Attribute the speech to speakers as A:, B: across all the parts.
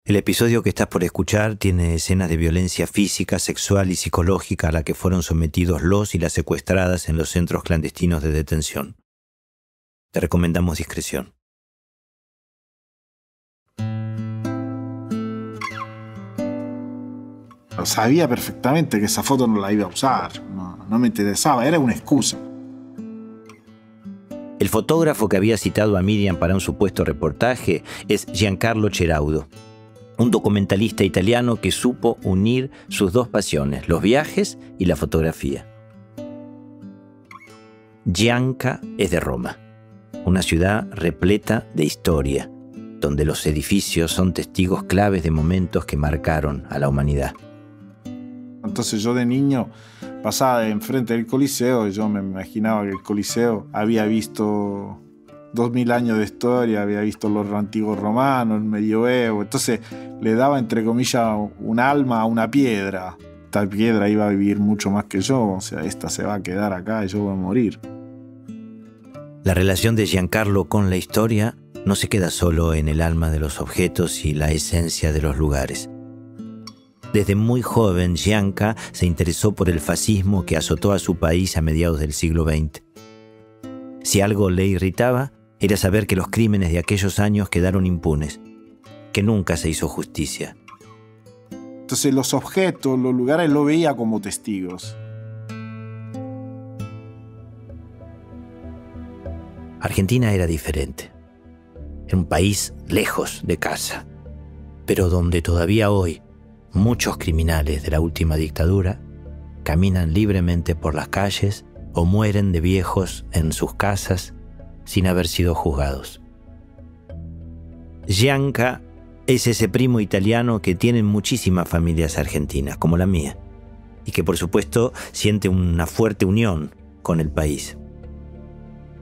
A: El episodio que estás por escuchar tiene escenas de violencia física, sexual y psicológica a la que fueron sometidos los y las secuestradas en los centros clandestinos de detención. Te recomendamos discreción.
B: Sabía perfectamente que esa foto no la iba a usar, no me interesaba, era una excusa.
A: El fotógrafo que había citado a Miriam para un supuesto reportaje es Giancarlo Ceraudo, un documentalista italiano que supo unir sus dos pasiones, los viajes y la fotografía. Gianca es de Roma, una ciudad repleta de historia, donde los edificios son testigos claves de momentos que marcaron a la humanidad.
B: Entonces yo de niño pasaba enfrente del Coliseo y yo me imaginaba que el Coliseo había visto 2000 años de historia, había visto los antiguos romanos, el medioevo. Entonces le daba, entre comillas, un alma a una piedra. Esta piedra iba a vivir mucho más que yo, o sea, esta se va a quedar acá y yo voy a morir.
A: La relación de Giancarlo con la historia no se queda solo en el alma de los objetos y la esencia de los lugares. Desde muy joven, Gianca se interesó por el fascismo que azotó a su país a mediados del siglo XX. Si algo le irritaba, era saber que los crímenes de aquellos años quedaron impunes, que nunca se hizo justicia.
B: Entonces los objetos, los lugares, lo veía como testigos.
A: Argentina era diferente. Era un país lejos de casa, pero donde todavía hoy muchos criminales de la última dictadura caminan libremente por las calles o mueren de viejos en sus casas sin haber sido juzgados. Gianca es ese primo italiano que tienen muchísimas familias argentinas, como la mía, y que por supuesto siente una fuerte unión con el país.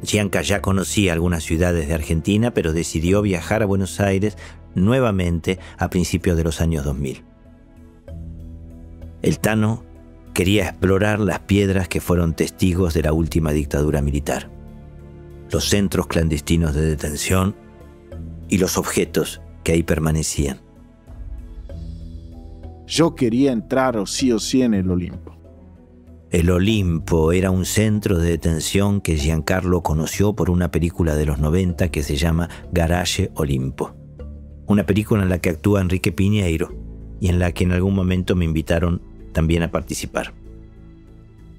A: Gianca ya conocía algunas ciudades de Argentina, pero decidió viajar a Buenos Aires nuevamente a principios de los años 2000. El Tano quería explorar las piedras que fueron testigos de la última dictadura militar, los centros clandestinos de detención y los objetos que ahí permanecían.
B: Yo quería entrar o sí en el Olimpo.
A: El Olimpo era un centro de detención que Giancarlo conoció por una película de los 90 que se llama Garage Olimpo. Una película en la que actúa Enrique Piñeiro y en la que en algún momento me invitaron también a participar.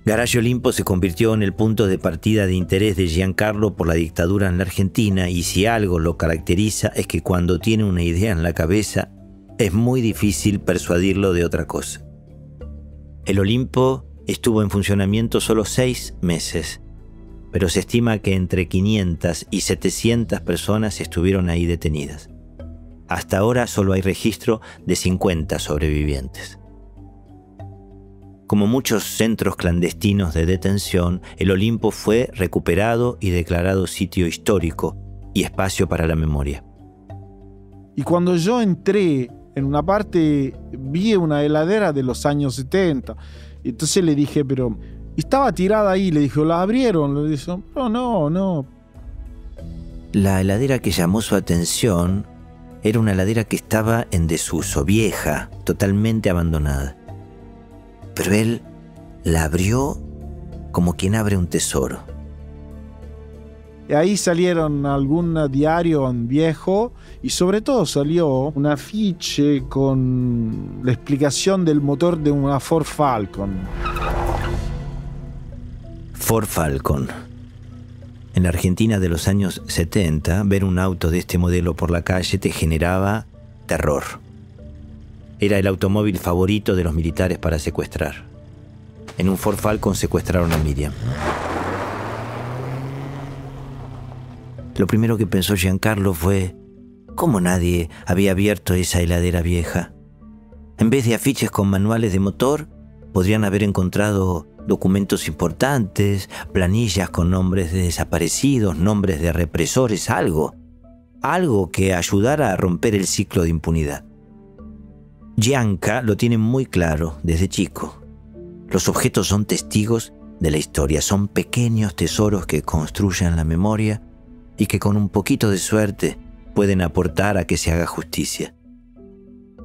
A: Garage Olimpo se convirtió en el punto de partida de interés de Giancarlo por la dictadura en la Argentina, y si algo lo caracteriza es que cuando tiene una idea en la cabeza es muy difícil persuadirlo de otra cosa. El Olimpo estuvo en funcionamiento solo 6 meses, pero se estima que entre 500 y 700 personas estuvieron ahí detenidas. Hasta ahora solo hay registro de 50 sobrevivientes. Como muchos centros clandestinos de detención, el Olimpo fue recuperado y declarado sitio histórico y espacio para la memoria.
B: Y cuando yo entré, en una parte vi una heladera de los años 70. Y entonces le dije, pero estaba tirada ahí. Le dije, ¿la abrieron? Le dije, no.
A: La heladera que llamó su atención era una heladera que estaba en desuso, vieja, totalmente abandonada. Pero él la abrió como quien abre un tesoro.
B: Y ahí salieron algún diario viejo y sobre todo salió un afiche con la explicación del motor de una Ford Falcon.
A: Ford Falcon. En la Argentina de los años 70, ver un auto de este modelo por la calle te generaba terror. Era el automóvil favorito de los militares para secuestrar. En un Ford Falcon secuestraron a Miriam. Lo primero que pensó Giancarlo fue: ¿cómo nadie había abierto esa heladera vieja? En vez de afiches con manuales de motor, podrían haber encontrado documentos importantes, planillas con nombres de desaparecidos, nombres de represores, algo que ayudara a romper el ciclo de impunidad. Gianca lo tiene muy claro desde chico. Los objetos son testigos de la historia, son pequeños tesoros que construyen la memoria y que con un poquito de suerte pueden aportar a que se haga justicia.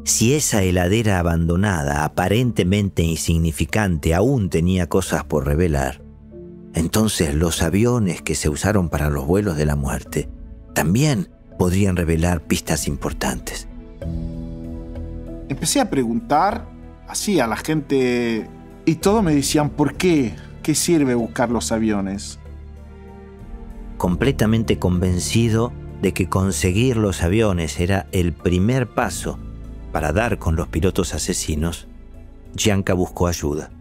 A: Si esa heladera abandonada, aparentemente insignificante, aún tenía cosas por revelar, entonces los aviones que se usaron para los vuelos de la muerte también podrían revelar pistas importantes.
B: Empecé a preguntar así a la gente y todos me decían ¿por qué? ¿Qué sirve buscar los aviones?
A: Completamente convencido de que conseguir los aviones era el primer paso para dar con los pilotos asesinos, Gianca buscó ayuda.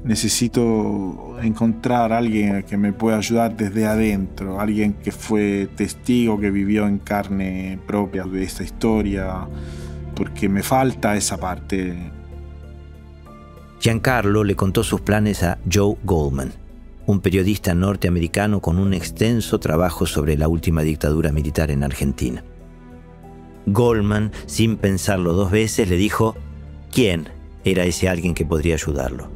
B: Necesito encontrar a alguien que me pueda ayudar desde adentro, alguien que fue testigo, que vivió en carne propia de esta historia, porque me falta esa parte.
A: Giancarlo le contó sus planes a Joe Goldman, un periodista norteamericano con un extenso trabajo sobre la última dictadura militar en Argentina. Goldman, sin pensarlo dos veces, le dijo quién era ese alguien que podría ayudarlo.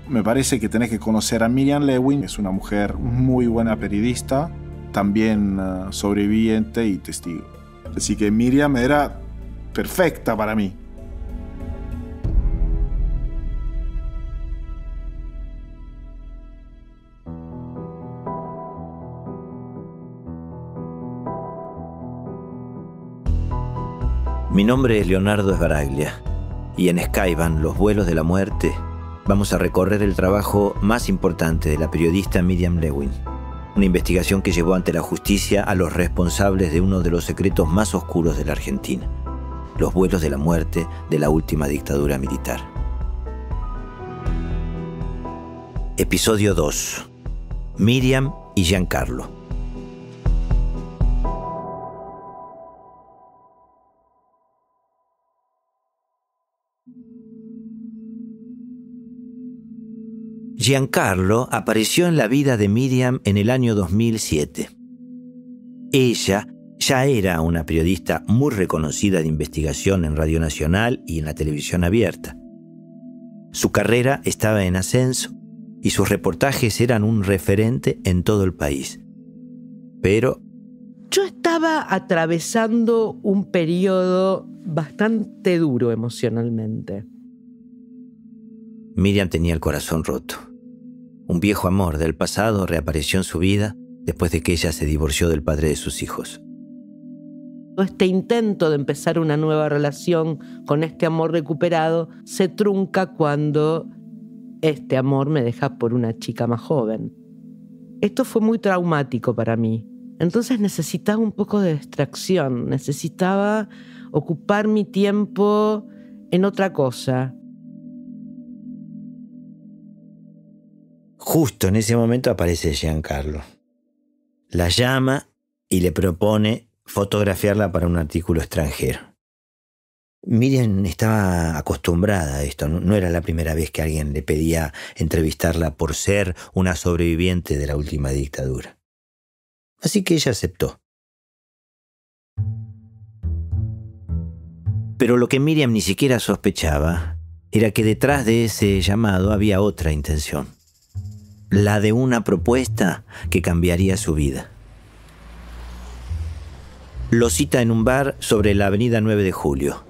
B: Me parece que tenés que conocer a Miriam Lewin, es una mujer muy buena periodista, también sobreviviente y testigo. Así que Miriam era perfecta para mí.
A: Mi nombre es Leonardo Sbaraglia y en Skyban, los vuelos de la muerte, vamos a recorrer el trabajo más importante de la periodista Miriam Lewin. Una investigación que llevó ante la justicia a los responsables de uno de los secretos más oscuros de la Argentina. Los vuelos de la muerte de la última dictadura militar. Episodio 2. Miriam y Giancarlo. Giancarlo apareció en la vida de Miriam en el año 2007. Ella ya era una periodista muy reconocida de investigación en Radio Nacional y en la televisión abierta. Su carrera estaba en ascenso y sus reportajes eran un referente en todo el país. Pero
C: yo estaba atravesando un periodo bastante duro emocionalmente.
A: Miriam tenía el corazón roto. Un viejo amor del pasado reapareció en su vida después de que ella se divorció del padre de sus hijos.
C: Este intento de empezar una nueva relación con este amor recuperado se trunca cuando este amor me deja por una chica más joven. Esto fue muy traumático para mí. Entonces necesitaba un poco de distracción, necesitaba ocupar mi tiempo en otra cosa.
A: Justo en ese momento aparece Giancarlo. La llama y le propone fotografiarla para un artículo extranjero. Miriam estaba acostumbrada a esto, no era la primera vez que alguien le pedía entrevistarla por ser una sobreviviente de la última dictadura. Así que ella aceptó. Pero lo que Miriam ni siquiera sospechaba era que detrás de ese llamado había otra intención. La de una propuesta que cambiaría su vida. Lo cita en un bar sobre la avenida 9 de Julio,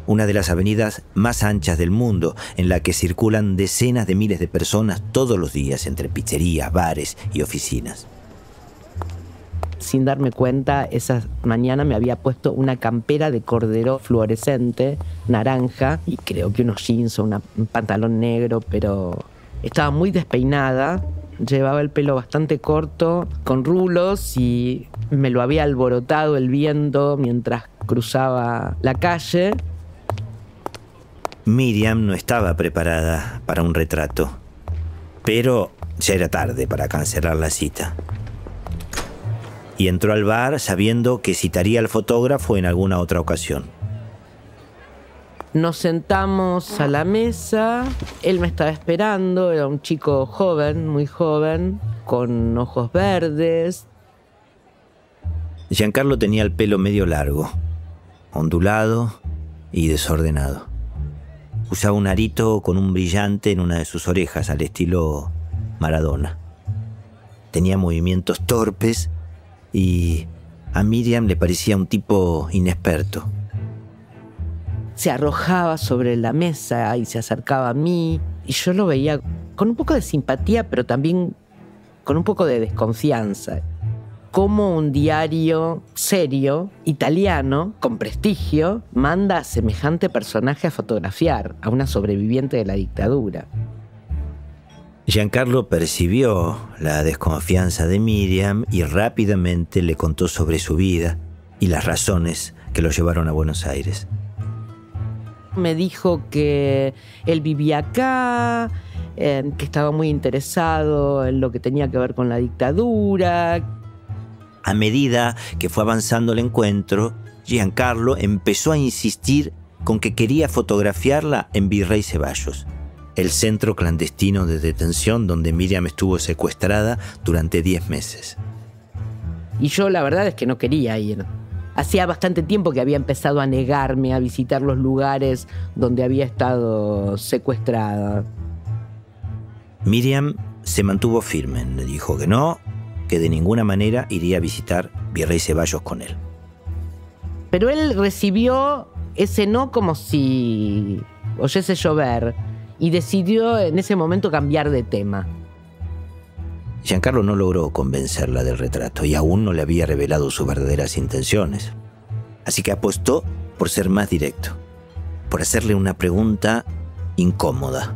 A: una de las avenidas más anchas del mundo, en la que circulan decenas de miles de personas todos los días entre pizzerías, bares y oficinas.
C: Sin darme cuenta, esa mañana me había puesto una campera de cordero fluorescente, naranja, y creo que unos jeans o un pantalón negro, pero estaba muy despeinada, llevaba el pelo bastante corto, con rulos, y me lo había alborotado el viento mientras cruzaba la calle.
A: Miriam no estaba preparada para un retrato, pero ya era tarde para cancelar la cita. Y entró al bar sabiendo que citaría al fotógrafo en alguna otra ocasión.
C: Nos sentamos a la mesa, él me estaba esperando, era un chico joven, muy joven, con ojos verdes.
A: Giancarlo tenía el pelo medio largo, ondulado y desordenado. Usaba un arito con un brillante en una de sus orejas al estilo Maradona. Tenía movimientos torpes y a Miriam le parecía un tipo inexperto,
C: se arrojaba sobre la mesa y se acercaba a mí. Y yo lo veía con un poco de simpatía, pero también con un poco de desconfianza. Cómo un diario serio, italiano, con prestigio, manda a semejante personaje a fotografiar a una sobreviviente de la dictadura.
A: Giancarlo percibió la desconfianza de Miriam y rápidamente le contó sobre su vida y las razones que lo llevaron a Buenos Aires.
C: Me dijo que él vivía acá, que estaba muy interesado en lo que tenía que ver con la dictadura.
A: A medida que fue avanzando el encuentro, Giancarlo empezó a insistir con que quería fotografiarla en Virrey Ceballos, el centro clandestino de detención donde Miriam estuvo secuestrada durante 10 meses.
C: Y yo la verdad es que no quería ir. Hacía bastante tiempo que había empezado a negarme a visitar los lugares donde había estado secuestrada.
A: Miriam se mantuvo firme, le dijo que no, que de ninguna manera iría a visitar Virrey Ceballos con él.
C: Pero él recibió ese no como si oyese llover y decidió en ese momento cambiar de tema.
A: Giancarlo no logró convencerla del retrato y aún no le había revelado sus verdaderas intenciones. Así que apostó por ser más directo, por hacerle una pregunta incómoda,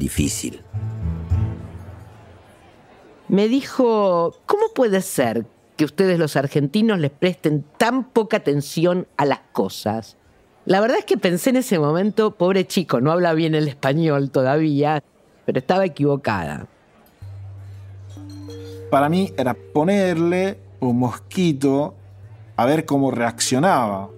A: difícil.
C: Me dijo, ¿cómo puede ser que ustedes los argentinos les presten tan poca atención a las cosas? La verdad es que pensé en ese momento, pobre chico, no habla bien el español todavía, pero estaba equivocada.
B: Para mí era ponerle un mosquito a ver cómo reaccionaba.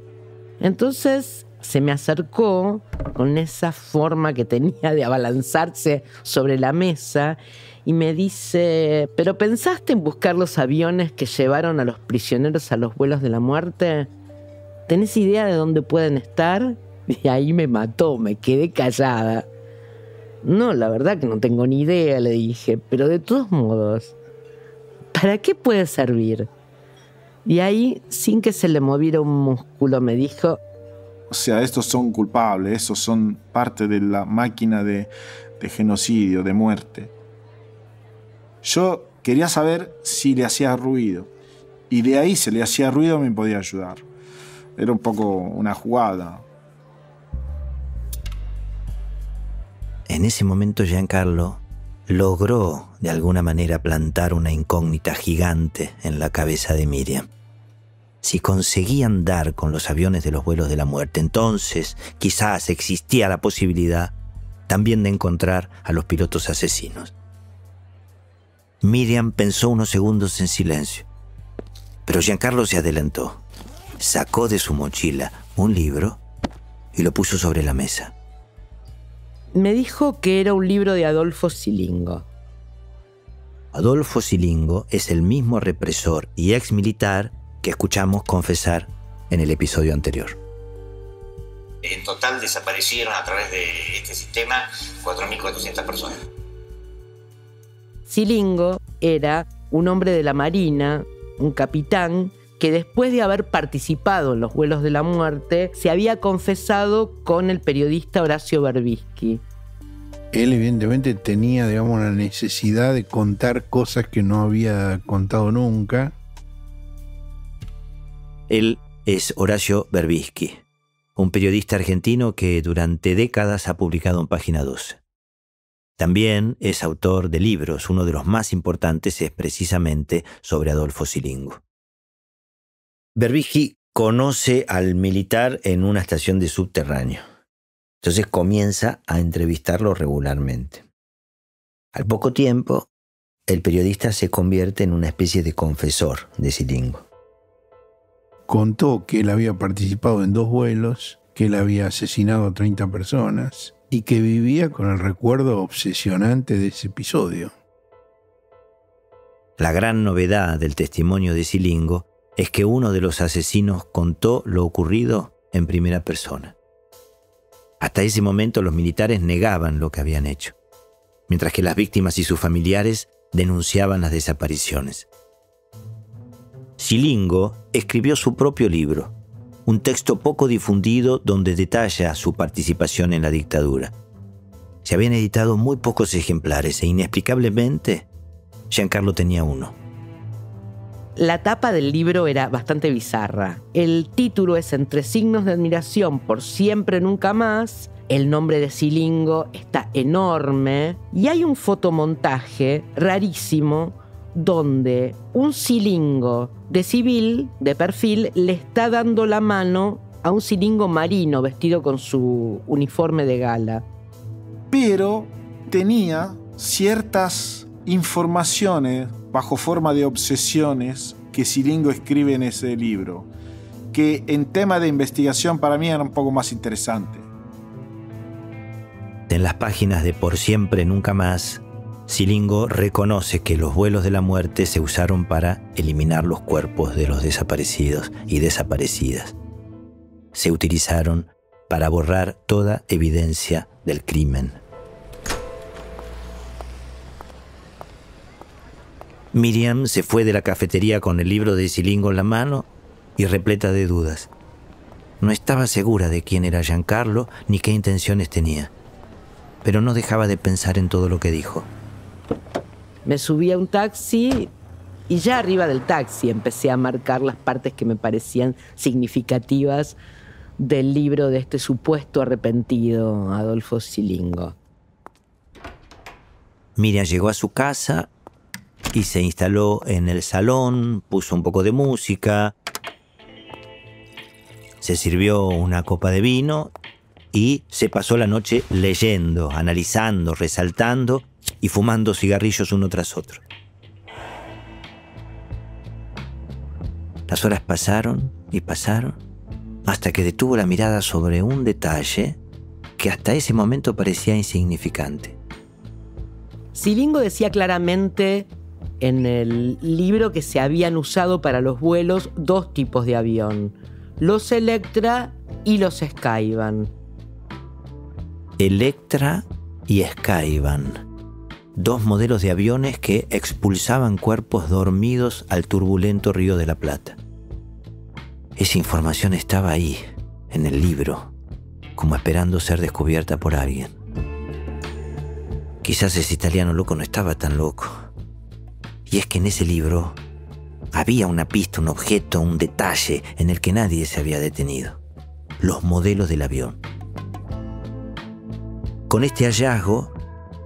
C: Entonces se me acercó con esa forma que tenía de abalanzarse sobre la mesa y me dice, ¿pero pensaste en buscar los aviones que llevaron a los prisioneros a los vuelos de la muerte? ¿Tenés idea de dónde pueden estar? Y ahí me mató, me quedé callada. No, la verdad que no tengo ni idea, le dije, pero de todos modos, ¿para qué puede servir? Y ahí, sin que se le moviera un músculo, me dijo,
B: o sea, estos son culpables, estos son parte de la máquina de genocidio, de muerte. Yo quería saber si le hacía ruido. Y de ahí, si le hacía ruido, me podía ayudar. Era un poco una jugada.
A: En ese momento Giancarlo logró de alguna manera plantar una incógnita gigante en la cabeza de Miriam. Si conseguían dar con los aviones de los vuelos de la muerte, entonces quizás existía la posibilidad también de encontrar a los pilotos asesinos. Miriam pensó unos segundos en silencio, pero Giancarlo se adelantó. Sacó de su mochila un libro y lo puso sobre la mesa.
C: Me dijo que era un libro de Adolfo Silingo.
A: Adolfo Silingo es el mismo represor y ex militar que escuchamos confesar en el episodio anterior.
D: En total desaparecieron a través de este sistema 4.400 personas.
C: Silingo era un hombre de la Marina, un capitán, que después de haber participado en los vuelos de la muerte, se había confesado con el periodista Horacio Berbisky.
E: Él evidentemente tenía, digamos, la necesidad de contar cosas que no había contado nunca.
A: Él es Horacio Berbisky, un periodista argentino que durante décadas ha publicado en Página 12. También es autor de libros, uno de los más importantes es precisamente sobre Adolfo Silingo. Berbisky conoce al militar en una estación de subterráneo. Entonces comienza a entrevistarlo regularmente. Al poco tiempo, el periodista se convierte en una especie de confesor de Silingo.
E: Contó que él había participado en 2 vuelos, que él había asesinado a 30 personas y que vivía con el recuerdo obsesionante de ese episodio.
A: La gran novedad del testimonio de Silingo es que uno de los asesinos contó lo ocurrido en primera persona. Hasta ese momento los militares negaban lo que habían hecho, mientras que las víctimas y sus familiares denunciaban las desapariciones. Silingo escribió su propio libro, un texto poco difundido donde detalla su participación en la dictadura. Se habían editado muy pocos ejemplares e inexplicablemente Giancarlo tenía uno.
C: La tapa del libro era bastante bizarra. El título es Entre signos de admiración por siempre nunca más. El nombre de Silingo está enorme y hay un fotomontaje rarísimo donde un Silingo de civil, de perfil, le está dando la mano a un Silingo marino vestido con su uniforme de gala.
B: Pero tenía ciertas informaciones bajo forma de obsesiones que Silingo escribe en ese libro, que en tema de investigación para mí era un poco más interesante.
A: En las páginas de Por siempre nunca más, Silingo reconoce que los vuelos de la muerte se usaron para eliminar los cuerpos de los desaparecidos y desaparecidas. Se utilizaron para borrar toda evidencia del crimen. Miriam se fue de la cafetería con el libro de Silingo en la mano y repleta de dudas. No estaba segura de quién era Giancarlo ni qué intenciones tenía, pero no dejaba de pensar en todo lo que dijo.
C: Me subí a un taxi y ya arriba del taxi empecé a marcar las partes que me parecían significativas del libro de este supuesto arrepentido Adolfo Silingo.
A: Miriam llegó a su casa y se instaló en el salón, puso un poco de música, se sirvió una copa de vino y se pasó la noche leyendo, analizando, resaltando y fumando cigarrillos uno tras otro. Las horas pasaron y pasaron hasta que detuvo la mirada sobre un detalle que hasta ese momento parecía insignificante.
C: Silingo decía claramente en el libro que se habían usado para los vuelos dos tipos de avión, los Electra y los Skyvan.
A: Electra y Skyvan, dos modelos de aviones que expulsaban cuerpos dormidos al turbulento Río de la Plata. Esa información estaba ahí, en el libro, como esperando ser descubierta por alguien. Quizás ese italiano loco no estaba tan loco. Y es que en ese libro había una pista, un objeto, un detalle en el que nadie se había detenido. Los modelos del avión. Con este hallazgo,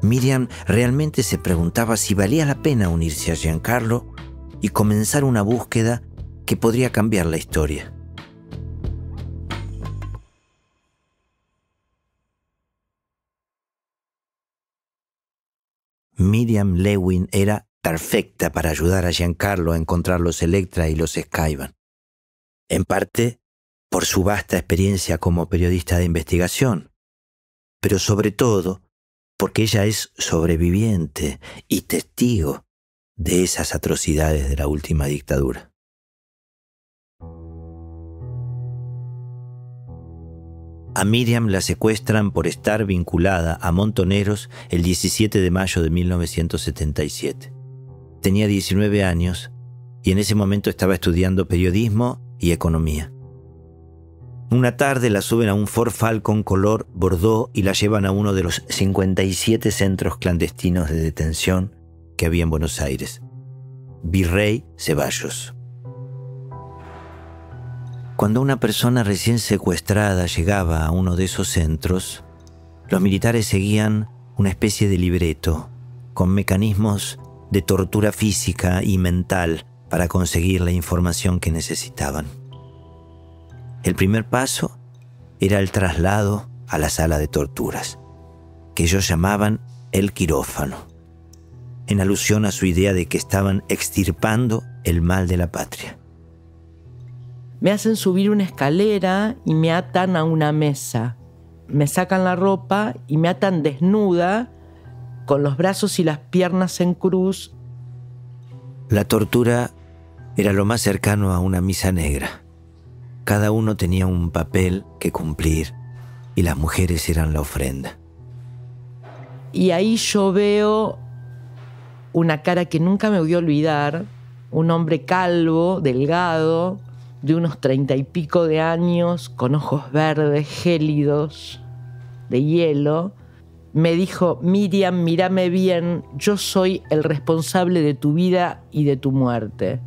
A: Miriam realmente se preguntaba si valía la pena unirse a Giancarlo y comenzar una búsqueda que podría cambiar la historia. Miriam Lewin era perfecta para ayudar a Giancarlo a encontrar los Electra y los Skyvan. En parte por su vasta experiencia como periodista de investigación, pero sobre todo porque ella es sobreviviente y testigo de esas atrocidades de la última dictadura. A Miriam la secuestran por estar vinculada a Montoneros el 17 de mayo de 1977. Tenía 19 años y en ese momento estaba estudiando periodismo y economía. Una tarde la suben a un Ford Falcon color Bordeaux y la llevan a uno de los 57 centros clandestinos de detención que había en Buenos Aires. Virrey Ceballos. Cuando una persona recién secuestrada llegaba a uno de esos centros, los militares seguían una especie de libreto con mecanismos de tortura física y mental para conseguir la información que necesitaban. El primer paso era el traslado a la sala de torturas, que ellos llamaban el quirófano, en alusión a su idea de que estaban extirpando el mal de la patria.
C: Me hacen subir una escalera y me atan a una mesa. Me sacan la ropa y me atan desnuda, con los brazos y las piernas en cruz.
A: La tortura era lo más cercano a una misa negra. Cada uno tenía un papel que cumplir y las mujeres eran la ofrenda.
C: Y ahí yo veo una cara que nunca me voy a olvidar, un hombre calvo, delgado, de unos 30 y pico de años, con ojos verdes, gélidos, de hielo, me dijo: Miriam, mírame bien, yo soy el responsable de tu vida y de tu muerte.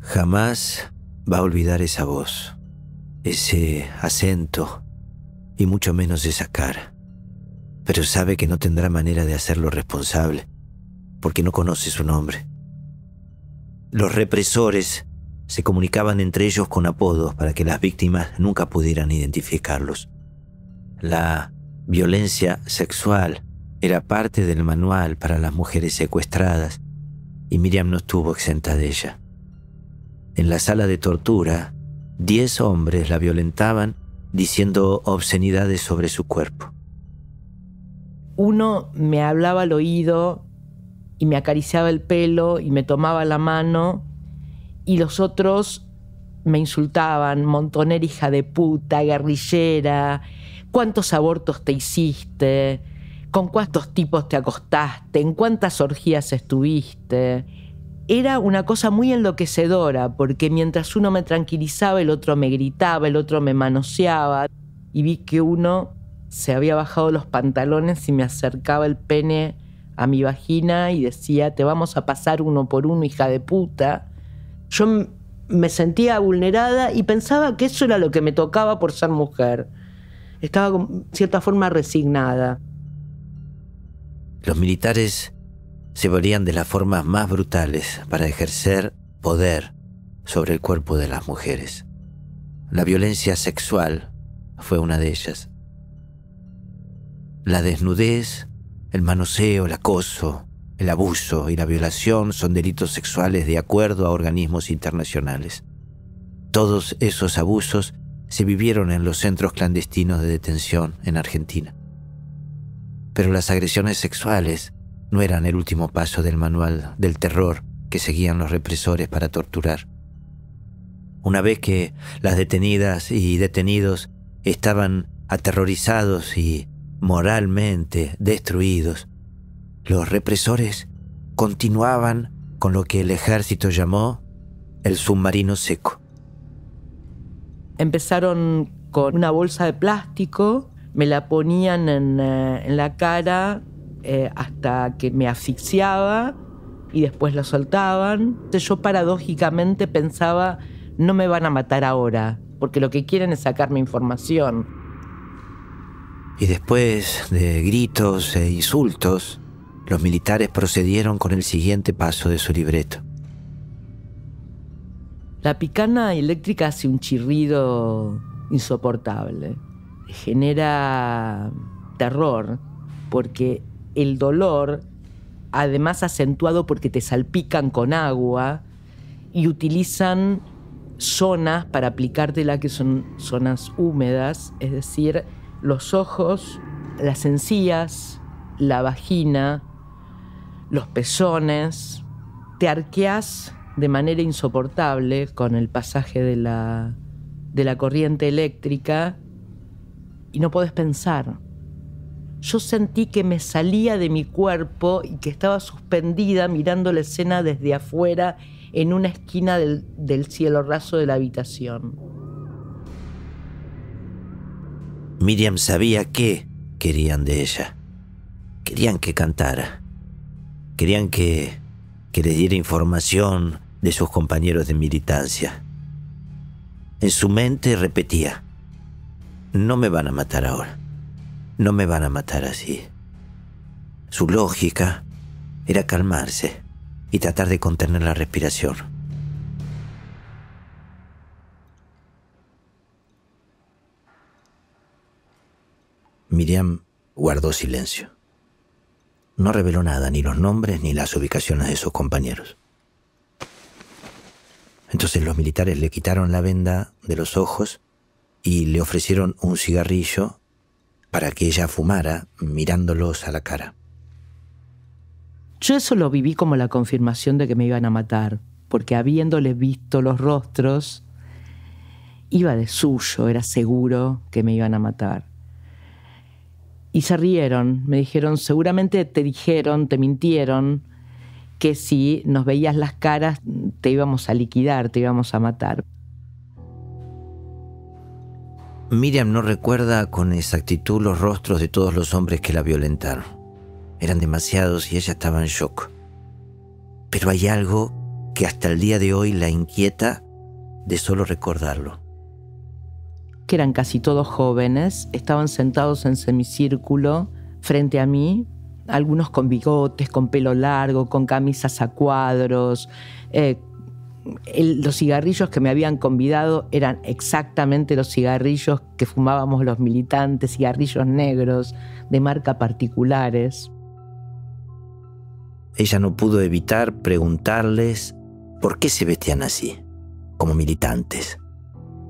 A: Jamás va a olvidar esa voz, ese acento y mucho menos esa cara. Pero sabe que no tendrá manera de hacerlo responsable, porque no conoce su nombre. Los represores se comunicaban entre ellos con apodos para que las víctimas nunca pudieran identificarlos. La violencia sexual era parte del manual para las mujeres secuestradas y Miriam no estuvo exenta de ella. En la sala de tortura, 10 hombres la violentaban diciendo obscenidades sobre su cuerpo.
C: Uno me hablaba al oído y me acariciaba el pelo y me tomaba la mano, y los otros me insultaban: montonera, hija de puta, guerrillera, ¿cuántos abortos te hiciste? ¿Con cuántos tipos te acostaste? ¿En cuántas orgías estuviste? Era una cosa muy enloquecedora, porque mientras uno me tranquilizaba, el otro me gritaba, el otro me manoseaba, y vi que uno se había bajado los pantalones y me acercaba el pene a mi vagina y decía: te vamos a pasar uno por uno, hija de puta. Yo me sentía vulnerada y pensaba que eso era lo que me tocaba por ser mujer. Estaba en cierta forma resignada.
A: Los militares se valían de las formas más brutales para ejercer poder sobre el cuerpo de las mujeres. La violencia sexual fue una de ellas. La desnudez, el manoseo, el acoso, el abuso y la violación son delitos sexuales de acuerdo a organismos internacionales. Todos esos abusos se vivieron en los centros clandestinos de detención en Argentina. Pero las agresiones sexuales no eran el último paso del manual del terror que seguían los represores para torturar. Una vez que las detenidas y detenidos estaban aterrorizados y moralmente destruidos, los represores continuaban con lo que el ejército llamó el submarino seco.
C: Empezaron con una bolsa de plástico, me la ponían en la cara hasta que me asfixiaba y después la soltaban. Yo paradójicamente pensaba: no me van a matar ahora, porque lo que quieren es sacarme información.
A: Y después de gritos e insultos, los militares procedieron con el siguiente paso de su libreto.
C: La picana eléctrica hace un chirrido insoportable. Genera terror, porque el dolor, además acentuado porque te salpican con agua y utilizan zonas para aplicártela que son zonas húmedas, es decir, los ojos, las encías, la vagina, los pezones. Te arqueás de manera insoportable con el pasaje de la corriente eléctrica y no podés pensar. Yo sentí que me salía de mi cuerpo y que estaba suspendida mirando la escena desde afuera en una esquina del cielo raso de la habitación.
A: Miriam sabía qué querían de ella. Querían que cantara. Querían que les diera información de sus compañeros de militancia. En su mente repetía: no me van a matar ahora. No me van a matar así. Su lógica era calmarse y tratar de contener la respiración. Miriam guardó silencio. No reveló nada, ni los nombres ni las ubicaciones de sus compañeros. Entonces los militares le quitaron la venda de los ojos y le ofrecieron un cigarrillo para que ella fumara mirándolos a la cara.
C: Yo eso lo viví como la confirmación de que me iban a matar, porque habiéndoles visto los rostros, iba de suyo, era seguro que me iban a matar. Y se rieron, me dijeron: seguramente te dijeron, te mintieron, que si nos veías las caras te íbamos a liquidar, te íbamos a matar.
A: Miriam no recuerda con exactitud los rostros de todos los hombres que la violentaron. Eran demasiados y ella estaba en shock. Pero hay algo que hasta el día de hoy la inquieta de solo recordarlo.
C: Que eran casi todos jóvenes, estaban sentados en semicírculo frente a mí, algunos con bigotes, con pelo largo, con camisas a cuadros. Los cigarrillos que me habían convidado eran exactamente los cigarrillos que fumábamos los militantes, cigarrillos negros, de marca particulares.
A: Ella no pudo evitar preguntarles por qué se vestían así, como militantes,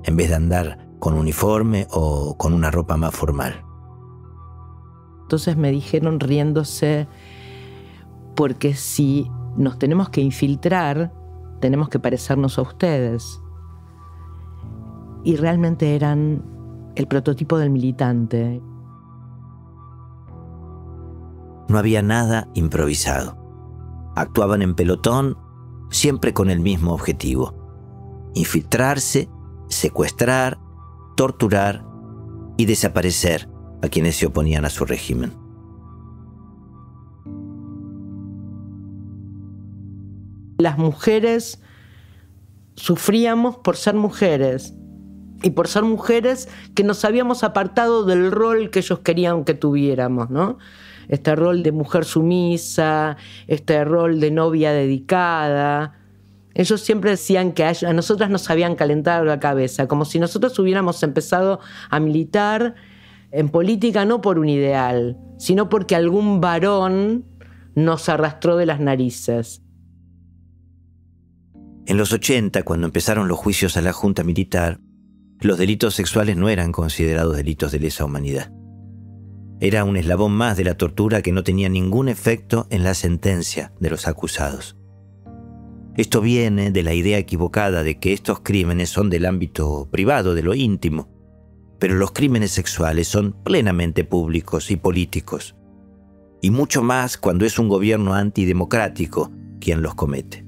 A: en vez de andar con uniforme o con una ropa más formal.
C: Entonces me dijeron riéndose, porque si nos tenemos que infiltrar, tenemos que parecernos a ustedes. Y realmente eran el prototipo del militante.
A: No había nada improvisado. Actuaban en pelotón, siempre con el mismo objetivo: infiltrarse, secuestrar, torturar y desaparecer a quienes se oponían a su régimen.
C: Las mujeres sufríamos por ser mujeres, y por ser mujeres que nos habíamos apartado del rol que ellos querían que tuviéramos, ¿no? Este rol de mujer sumisa, este rol de novia dedicada. Ellos siempre decían que a nosotras nos habían calentado la cabeza, como si nosotros hubiéramos empezado a militar en política no por un ideal, sino porque algún varón nos arrastró de las narices.
A: En los 80, cuando empezaron los juicios a la junta militar, los delitos sexuales no eran considerados delitos de lesa humanidad. Era un eslabón más de la tortura que no tenía ningún efecto en la sentencia de los acusados. Esto viene de la idea equivocada de que estos crímenes son del ámbito privado, de lo íntimo, pero los crímenes sexuales son plenamente públicos y políticos, y mucho más cuando es un gobierno antidemocrático quien los comete.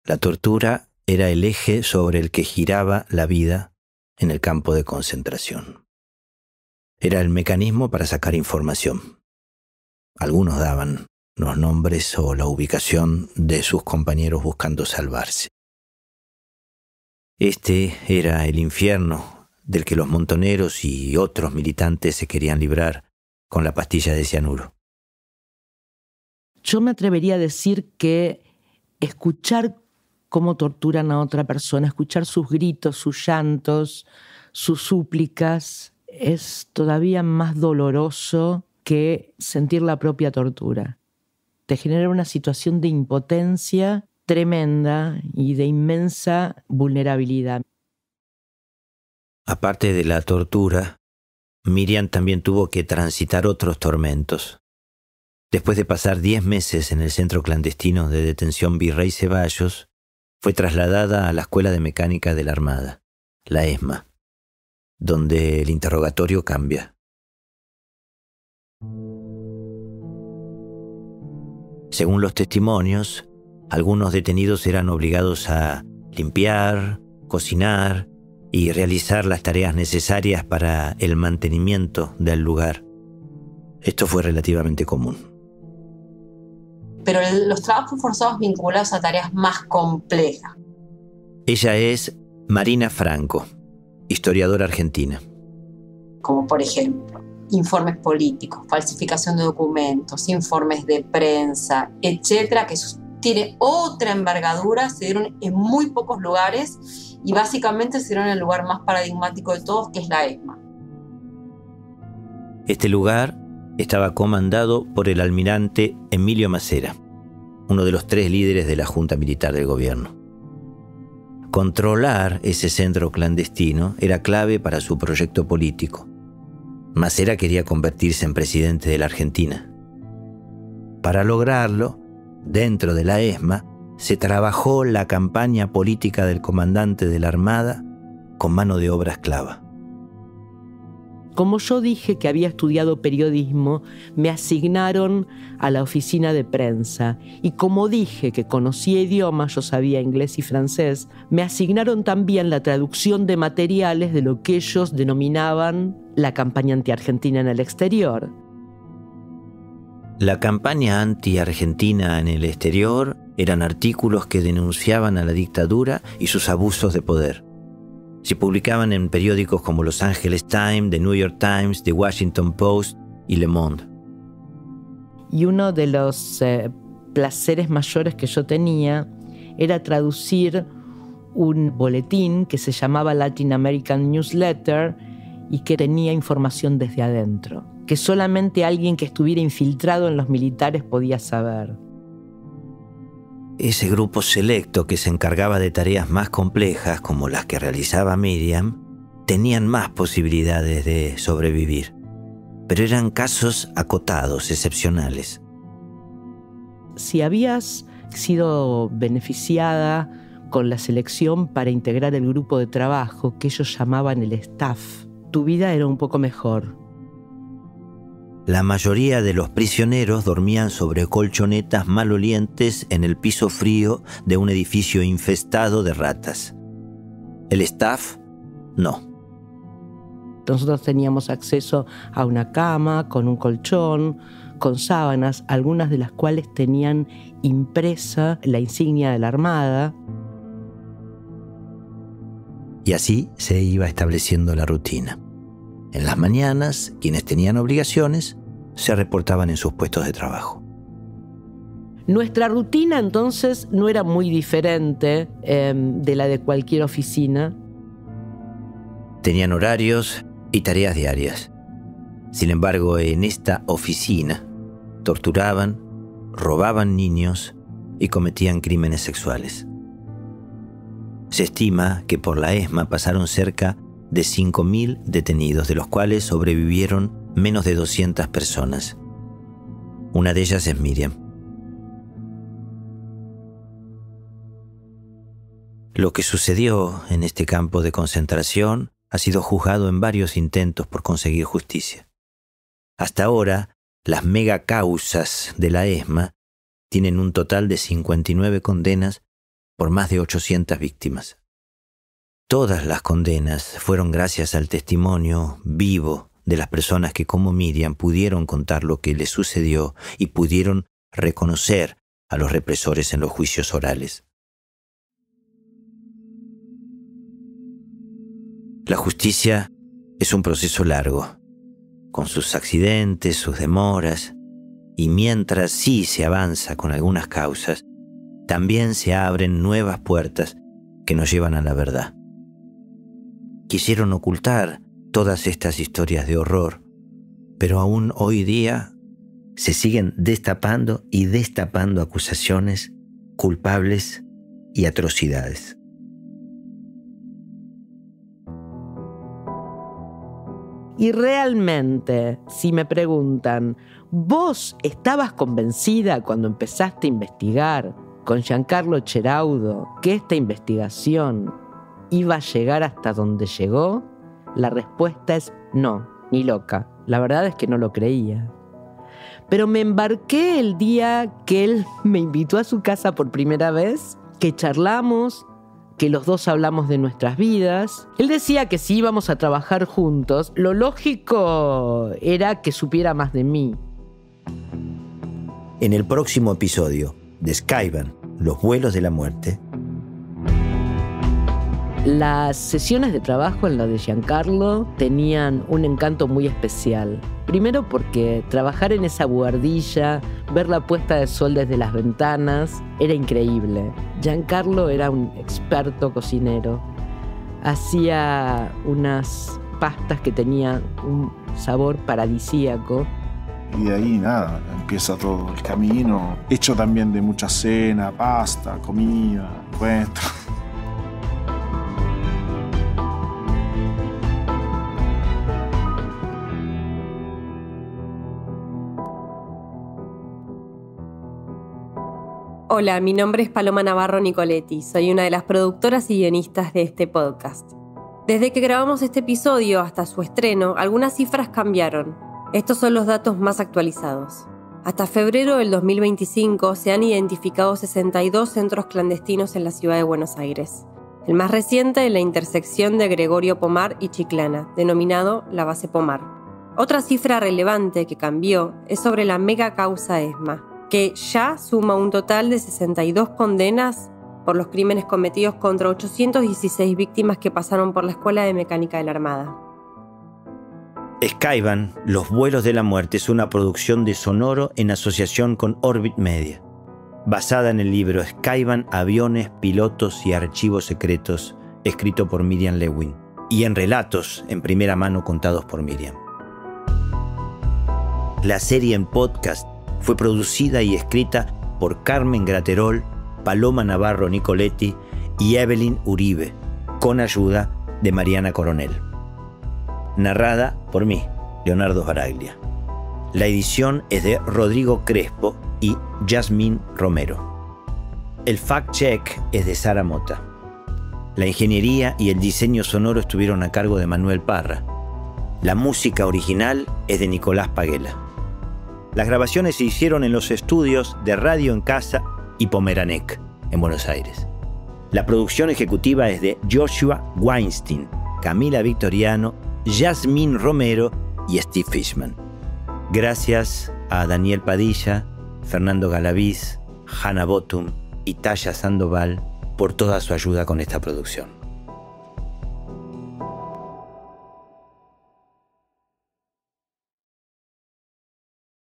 A: La tortura era el eje sobre el que giraba la vida en el campo de concentración. Era el mecanismo para sacar información. Algunos daban los nombres o la ubicación de sus compañeros buscando salvarse. Este era el infierno del que los montoneros y otros militantes se querían librar con la pastilla de cianuro.
C: Yo me atrevería a decir que escuchar cómo torturan a otra persona, escuchar sus gritos, sus llantos, sus súplicas, es todavía más doloroso que sentir la propia tortura. Te genera una situación de impotencia tremenda y de inmensa vulnerabilidad.
A: Aparte de la tortura, Miriam también tuvo que transitar otros tormentos. Después de pasar 10 meses en el centro clandestino de detención Virrey Ceballos, fue trasladada a la Escuela de Mecánica de la Armada, la ESMA, donde el interrogatorio cambia. Según los testimonios, algunos detenidos eran obligados a limpiar, cocinar y realizar las tareas necesarias para el mantenimiento del lugar. Esto fue relativamente común.
F: Pero los trabajos forzados vinculados a tareas más complejas.
A: Ella es Marina Franco, historiadora argentina.
F: Como por ejemplo, informes políticos, falsificación de documentos, informes de prensa, etcétera, que tiene otra envergadura, se dieron en muy pocos lugares y básicamente se dieron en el lugar más paradigmático de todos, que es la ESMA.
A: Este lugar estaba comandado por el almirante Emilio Macera, uno de los 3 líderes de la Junta Militar del gobierno. Controlar ese centro clandestino era clave para su proyecto político. Macera quería convertirse en presidente de la Argentina. Para lograrlo, dentro de la ESMA, se trabajó la campaña política del comandante de la Armada con mano de obra esclava.
C: Como yo dije que había estudiado periodismo, me asignaron a la oficina de prensa. Y como dije que conocía idiomas, yo sabía inglés y francés, me asignaron también la traducción de materiales de lo que ellos denominaban la campaña anti-argentina en el exterior.
A: La campaña anti-argentina en el exterior eran artículos que denunciaban a la dictadura y sus abusos de poder. Se publicaban en periódicos como Los Angeles Times, The New York Times, The Washington Post y Le Monde.
C: Y uno de los placeres mayores que yo tenía era traducir un boletín que se llamaba Latin American Newsletter y que tenía información desde adentro, que solamente alguien que estuviera infiltrado en los militares podía saber.
A: Ese grupo selecto que se encargaba de tareas más complejas, como las que realizaba Miriam, tenían más posibilidades de sobrevivir. Pero eran casos acotados, excepcionales.
C: Si habías sido beneficiada con la selección para integrar el grupo de trabajo que ellos llamaban el staff, tu vida era un poco mejor.
A: La mayoría de los prisioneros dormían sobre colchonetas malolientes en el piso frío de un edificio infestado de ratas. El staff, no.
C: Nosotros teníamos acceso a una cama, con un colchón, con sábanas, algunas de las cuales tenían impresa la insignia de la Armada.
A: Y así se iba estableciendo la rutina. En las mañanas, quienes tenían obligaciones se reportaban en sus puestos de trabajo.
C: Nuestra rutina entonces no era muy diferente de la de cualquier oficina.
A: Tenían horarios y tareas diarias. Sin embargo, en esta oficina torturaban, robaban niños y cometían crímenes sexuales. Se estima que por la ESMA pasaron cerca de 5.000 detenidos, de los cuales sobrevivieron menos de 200 personas. Una de ellas es Miriam. Lo que sucedió en este campo de concentración ha sido juzgado en varios intentos por conseguir justicia. Hasta ahora, las megacausas de la ESMA tienen un total de 59 condenas por más de 800 víctimas. Todas las condenas fueron gracias al testimonio vivo de las personas que, como Miriam, pudieron contar lo que les sucedió y pudieron reconocer a los represores en los juicios orales. La justicia es un proceso largo, con sus accidentes, sus demoras, y mientras sí se avanza con algunas causas, también se abren nuevas puertas que nos llevan a la verdad. Quisieron ocultar todas estas historias de horror, pero aún hoy día se siguen destapando y destapando acusaciones, culpables y atrocidades.
C: Y realmente, si me preguntan, ¿vos estabas convencida cuando empezaste a investigar con Giancarlo Cheraudo que esta investigación iba a llegar hasta donde llegó? La respuesta es no, ni loca. La verdad es que no lo creía. Pero me embarqué el día que él me invitó a su casa por primera vez, que charlamos, que los dos hablamos de nuestras vidas. Él decía que si íbamos a trabajar juntos, lo lógico era que supiera más de mí.
A: En el próximo episodio de Skyban, los vuelos de la muerte.
C: Las sesiones de trabajo en la de Giancarlo tenían un encanto muy especial. Primero porque trabajar en esa buhardilla, ver la puesta de sol desde las ventanas, era increíble. Giancarlo era un experto cocinero. Hacía unas pastas que tenían un sabor paradisíaco.
B: Y de ahí nada, empieza todo el camino, hecho también de mucha cena, pasta, comida, encuentros.
G: Hola, mi nombre es Paloma Navarro Nicoletti, soy una de las productoras y guionistas de este podcast. Desde que grabamos este episodio hasta su estreno, algunas cifras cambiaron. Estos son los datos más actualizados. Hasta febrero del 2025 se han identificado 62 centros clandestinos en la ciudad de Buenos Aires. El más reciente en la intersección de Gregorio Pomar y Chiclana, denominado la Base Pomar. Otra cifra relevante que cambió es sobre la mega causa ESMA, que ya suma un total de 62 condenas por los crímenes cometidos contra 816 víctimas que pasaron por la Escuela de Mecánica de la Armada.
A: Skyban, Los vuelos de la muerte, es una producción de Sonoro en asociación con Orbit Media, basada en el libro Skyban, aviones, pilotos y archivos secretos, escrito por Miriam Lewin, y en relatos en primera mano contados por Miriam. La serie en podcast fue producida y escrita por Carmen Graterol, Paloma Navarro Nicoletti y Evelyn Uribe, con ayuda de Mariana Coronel. Narrada por mí, Leonardo Baraglia. La edición es de Rodrigo Crespo y Yasmín Romero. El fact-check es de Sara Mota. La ingeniería y el diseño sonoro estuvieron a cargo de Manuel Parra. La música original es de Nicolás Paguela. Las grabaciones se hicieron en los estudios de Radio en Casa y Pomeranec, en Buenos Aires. La producción ejecutiva es de Joshua Weinstein, Camila Victoriano, Yasmín Romero y Steve Fishman. Gracias a Daniel Padilla, Fernando Galaviz, Hannah Bottum y Taya Sandoval por toda su ayuda con esta producción.